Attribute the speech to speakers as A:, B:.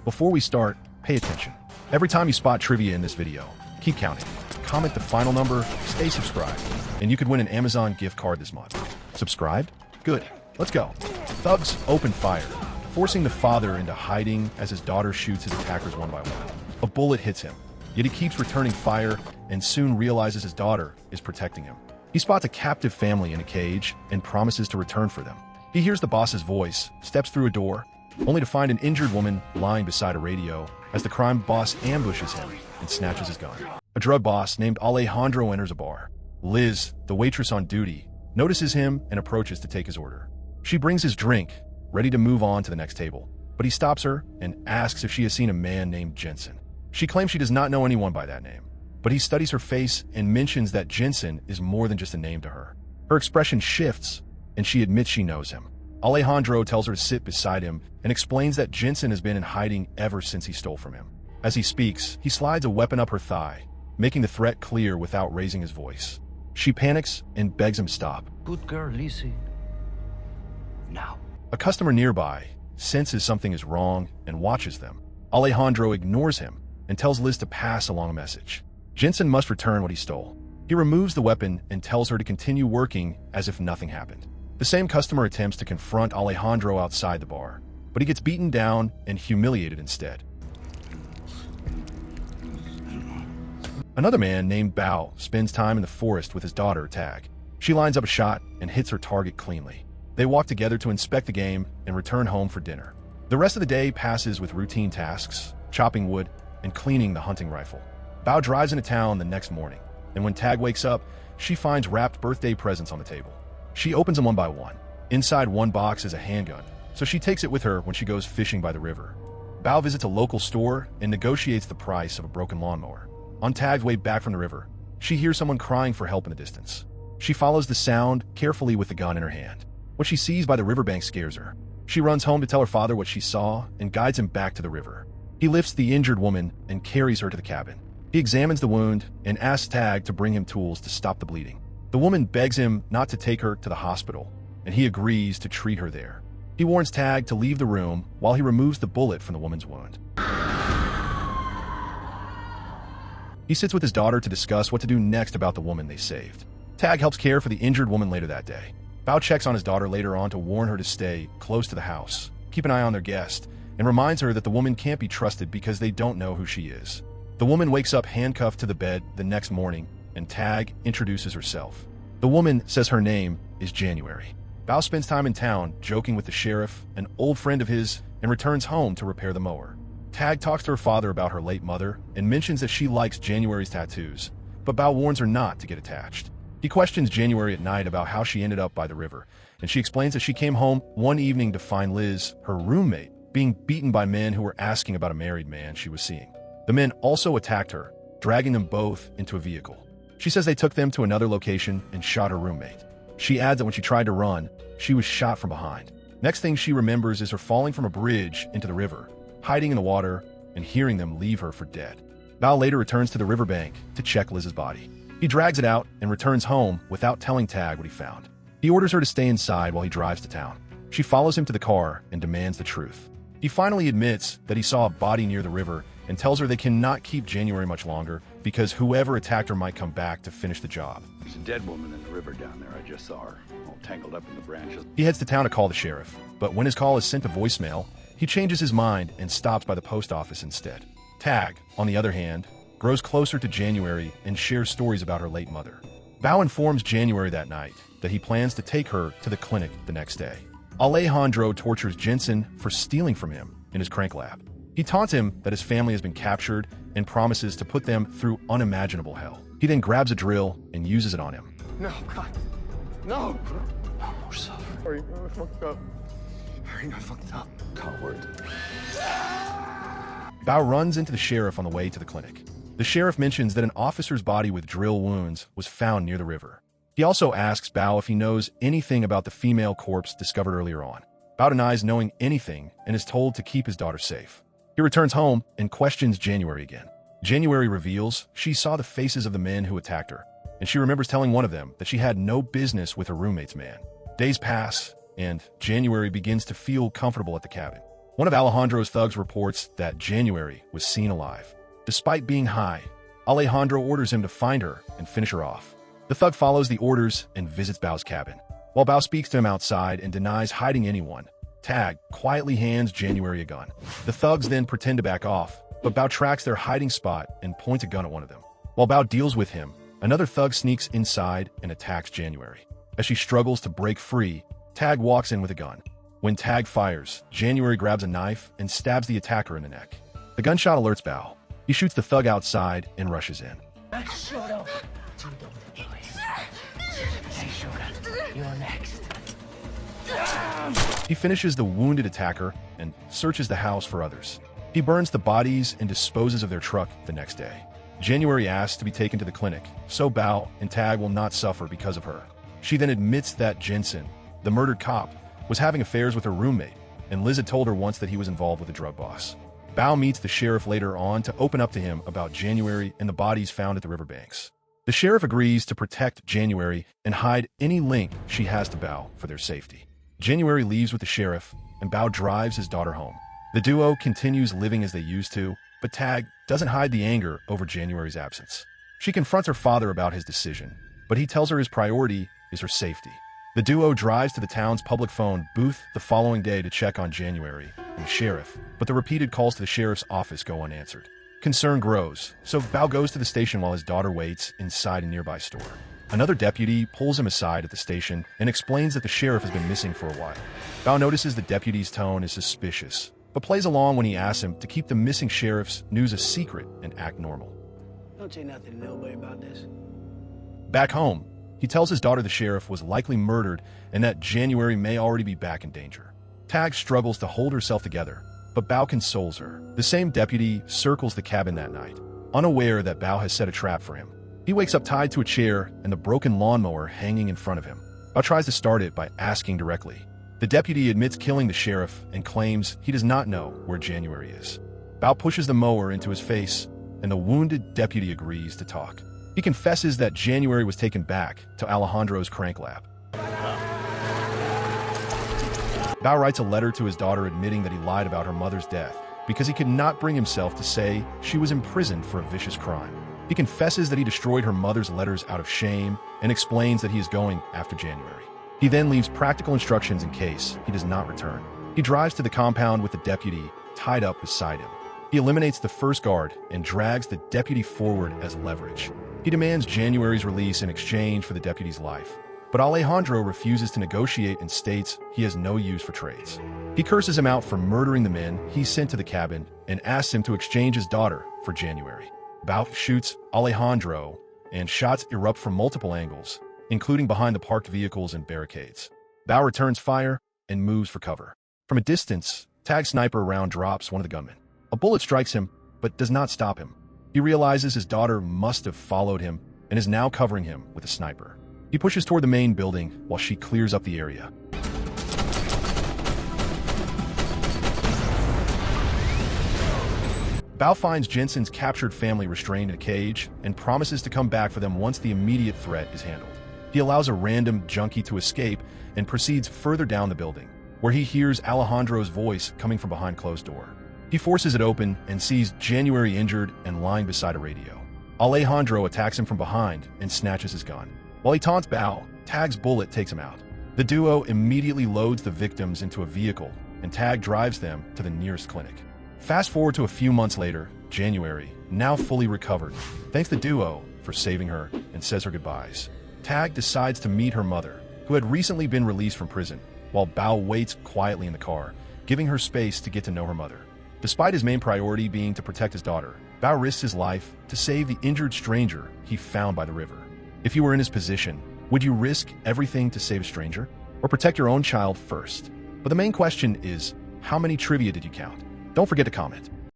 A: Before we start, pay attention. Every time you spot trivia in this video, keep counting. Comment the final number, stay subscribed, and you could win an Amazon gift card this month. Subscribed? Good. Let's go. Thugs open fire, forcing the father into hiding as his daughter shoots his attackers one by one. A bullet hits him, yet he keeps returning fire and soon realizes his daughter is protecting him. He spots a captive family in a cage and promises to return for them. He hears the boss's voice, steps through a door, only to find an injured woman lying beside a radio as the crime boss ambushes him and snatches his gun. A drug boss named Alejandro enters a bar. Liz, the waitress on duty, notices him and approaches to take his order. She brings his drink, ready to move on to the next table, but he stops her and asks if she has seen a man named Jensen. She claims she does not know anyone by that name, but he studies her face and mentions that Jensen is more than just a name to her. Her expression shifts, and she admits she knows him. Alejandro tells her to sit beside him and explains that Jensen has been in hiding ever since he stole from him. As he speaks, he slides a weapon up her thigh, making the threat clear without raising his voice. She panics and begs him stop.
B: Good girl, Lizzie. Now.
A: A customer nearby senses something is wrong and watches them. Alejandro ignores him and tells Liz to pass along a message. Jensen must return what he stole. He removes the weapon and tells her to continue working as if nothing happened. The same customer attempts to confront Alejandro outside the bar, but he gets beaten down and humiliated instead. Another man named Bao spends time in the forest with his daughter, Tag. She lines up a shot and hits her target cleanly. They walk together to inspect the game and return home for dinner. The rest of the day passes with routine tasks, chopping wood, and cleaning the hunting rifle. Bao drives into town the next morning, and when Tag wakes up, she finds wrapped birthday presents on the table. She opens them one by one. Inside one box is a handgun, so she takes it with her when she goes fishing by the river. Bao visits a local store and negotiates the price of a broken lawnmower. On Tag's way back from the river, she hears someone crying for help in the distance. She follows the sound carefully with the gun in her hand. What she sees by the riverbank scares her. She runs home to tell her father what she saw and guides him back to the river. He lifts the injured woman and carries her to the cabin. He examines the wound and asks Tag to bring him tools to stop the bleeding. The woman begs him not to take her to the hospital, and he agrees to treat her there. He warns Tag to leave the room while he removes the bullet from the woman's wound. He sits with his daughter to discuss what to do next about the woman they saved. Tag helps care for the injured woman later that day. Bao checks on his daughter later on to warn her to stay close to the house, keep an eye on their guest, and reminds her that the woman can't be trusted because they don't know who she is. The woman wakes up handcuffed to the bed the next morning, and Tag introduces herself. The woman says her name is January. Bao spends time in town joking with the sheriff, an old friend of his, and returns home to repair the mower. Tag talks to her father about her late mother and mentions that she likes January's tattoos, but Bao warns her not to get attached. He questions January at night about how she ended up by the river, and she explains that she came home one evening to find Liz, her roommate, being beaten by men who were asking about a married man she was seeing. The men also attacked her, dragging them both into a vehicle. She says they took them to another location and shot her roommate. She adds that when she tried to run, she was shot from behind. Next thing she remembers is her falling from a bridge into the river, hiding in the water, and hearing them leave her for dead. Bao later returns to the riverbank to check Liz's body. He drags it out and returns home without telling Tag what he found. He orders her to stay inside while he drives to town. She follows him to the car and demands the truth. He finally admits that he saw a body near the river and tells her they cannot keep January much longer because whoever attacked her might come back to finish the job.
C: There's a dead woman in the river down there. I just saw her, all tangled up in the branches.
A: He heads to town to call the sheriff, but when his call is sent to voicemail, he changes his mind and stops by the post office instead. Tag, on the other hand, grows closer to January and shares stories about her late mother. Bao informs January that night that he plans to take her to the clinic the next day. Alejandro tortures Jensen for stealing from him in his crank lab. He taunts him that his family has been captured and promises to put them through unimaginable hell. He then grabs a drill and uses it on him.
D: No, God. No! No more suffering. Hurry, I fucked up. Hurry, I fucked up.
C: Coward.
A: Bao runs into the sheriff on the way to the clinic. The sheriff mentions that an officer's body with drill wounds was found near the river. He also asks Bao if he knows anything about the female corpse discovered earlier on. Bao denies knowing anything and is told to keep his daughter safe. He returns home and questions January again. January reveals she saw the faces of the men who attacked her, and she remembers telling one of them that she had no business with her roommate's man. Days pass, and January begins to feel comfortable at the cabin. One of Alejandro's thugs reports that January was seen alive. Despite being high, Alejandro orders him to find her and finish her off. The thug follows the orders and visits Bao's cabin. While Bao speaks to him outside and denies hiding anyone, Tag quietly hands January a gun. The thugs then pretend to back off, but Bao tracks their hiding spot and points a gun at one of them. While Bao deals with him, another thug sneaks inside and attacks January. As she struggles to break free, Tag walks in with a gun. When Tag fires, January grabs a knife and stabs the attacker in the neck. The gunshot alerts Bao. He shoots the thug outside and rushes in.
B: Showdown. Hey, Showdown, you're next.
A: He finishes the wounded attacker and searches the house for others. He burns the bodies and disposes of their truck the next day. January asks to be taken to the clinic, so Bao and Tag will not suffer because of her. She then admits that Jensen, the murdered cop, was having affairs with her roommate, and Liz had told her once that he was involved with a drug boss. Bao meets the sheriff later on to open up to him about January and the bodies found at the riverbanks. The sheriff agrees to protect January and hide any link she has to Bao for their safety. January leaves with the sheriff, and Bao drives his daughter home. The duo continues living as they used to, but Tag doesn't hide the anger over January's absence. She confronts her father about his decision, but he tells her his priority is her safety. The duo drives to the town's public phone booth the following day to check on January and the sheriff, but the repeated calls to the sheriff's office go unanswered. Concern grows, so Bao goes to the station while his daughter waits inside a nearby store. Another deputy pulls him aside at the station and explains that the sheriff has been missing for a while. Bao notices the deputy's tone is suspicious, but plays along when he asks him to keep the missing sheriff's news a secret and act normal.
E: Don't say nothing to nobody about this.
A: Back home, he tells his daughter the sheriff was likely murdered and that January may already be back in danger. Tag struggles to hold herself together, but Bao consoles her. The same deputy circles the cabin that night, unaware that Bao has set a trap for him. He wakes up tied to a chair and the broken lawnmower hanging in front of him. Bao tries to start it by asking directly. The deputy admits killing the sheriff and claims he does not know where January is. Bao pushes the mower into his face, and the wounded deputy agrees to talk. He confesses that January was taken back to Alejandro's crank lab. Bao writes a letter to his daughter admitting that he lied about her mother's death because he could not bring himself to say she was imprisoned for a vicious crime. He confesses that he destroyed her mother's letters out of shame and explains that he is going after January. He then leaves practical instructions in case he does not return. He drives to the compound with the deputy tied up beside him. He eliminates the first guard and drags the deputy forward as leverage. He demands January's release in exchange for the deputy's life. But Alejandro refuses to negotiate and states he has no use for trades. He curses him out for murdering the men he sent to the cabin and asks him to exchange his daughter for January. Bao shoots Alejandro, and shots erupt from multiple angles, including behind the parked vehicles and barricades. Bao returns fire and moves for cover. From a distance, Tag's sniper round drops one of the gunmen. A bullet strikes him, but does not stop him. He realizes his daughter must have followed him and is now covering him with a sniper. He pushes toward the main building while she clears up the area. Bao finds Jensen's captured family restrained in a cage and promises to come back for them once the immediate threat is handled. He allows a random junkie to escape and proceeds further down the building, where he hears Alejandro's voice coming from behind closed door. He forces it open and sees January injured and lying beside a radio. Alejandro attacks him from behind and snatches his gun. While he taunts Bao, Tag's bullet takes him out. The duo immediately loads the victims into a vehicle, and Tag drives them to the nearest clinic. Fast forward to a few months later, January, now fully recovered, thanks the duo for saving her and says her goodbyes. Tag decides to meet her mother, who had recently been released from prison, while Bao waits quietly in the car, giving her space to get to know her mother. Despite his main priority being to protect his daughter, Bao risks his life to save the injured stranger he found by the river. If you were in his position, would you risk everything to save a stranger? Or protect your own child first? But the main question is, how many trivia did you count? Don't forget to comment.